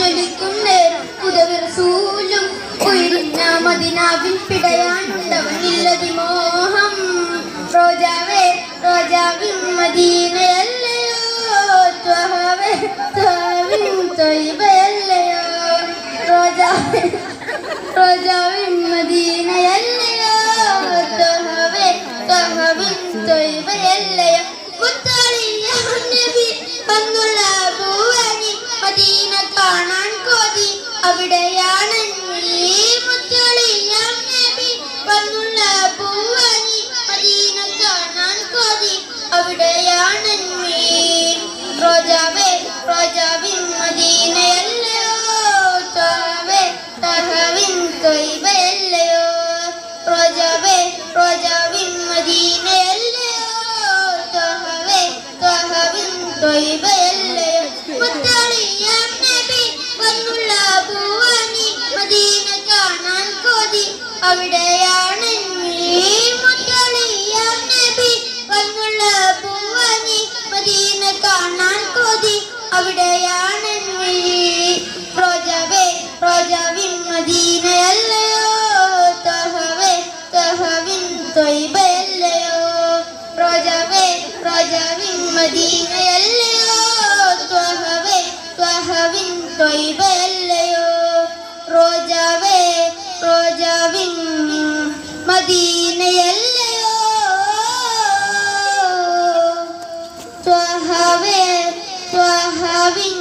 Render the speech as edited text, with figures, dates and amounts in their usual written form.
ജ്വലിക്കും നേരം ഉദവിറസൂലും ഉയരുന്ന മദിനാവിൽ പിടയാനുള്ളവനില്ലതി മോഹം. റോജാവേ റോജാവിൻ മദീനയല്ലയോ ത്വഹവേ ത്വഹവിൻ ത്വയ്ബയല്ലയോ. റോജാവേ റോജാവിൻ മദീനയല്ലയോ ത്വഹവേ ത്വഹവിൻ ത്വയ്ബയല്ലയോ. മുത്തളിയാ നബി വന്നുള്ള ഭൂവനി മദീന കാണാൻ കൊതി അവിടെയാണ് നീ. മുത്തളിയാ നബി വന്നുള്ള ഭൂവനി മദീന കാണാൻ കൊതി അവിടെയാണ് നീ. റോജാവേ റോജാവിൻ മദീനയല്ലയോ ത്വഹവേ ത്വഹവിൻ ത്വയ്ബയല്ലയോ. റോജാവേ റോജാവിൻ മദീനയല്ലയോ ത്വഹവേ ത്വഹവിൻ ത്വയ്ബയല്ലയോ. മുത്തളിയാ നബി വന്നുള്ള ഭൂവനി മദീന കാണാൻ കൊതി അവിടെയാണ് നീ. മുത്തളിയാ നബി വന്നുള്ള ഭൂവനി മദീന കാണാൻ കൊതി അവിടെയാണ് നീ. റോജാവേ റോജാവിൻ മദീനയല്ലയോ ത്വഹവേ ത്വഹവിൻ ത്വയ്ബയല്ലയോ. റോജാവേ റോജാവിൻ മദീനയല്ലയോ ത്വഹവേ ത്വഹവിൻ ത്വയ്ബയല്ലയോ. റോജാവേ റോജാവിൻ മദീനയല്ലയോ ത്വഹവേ ത്വഹവിൻ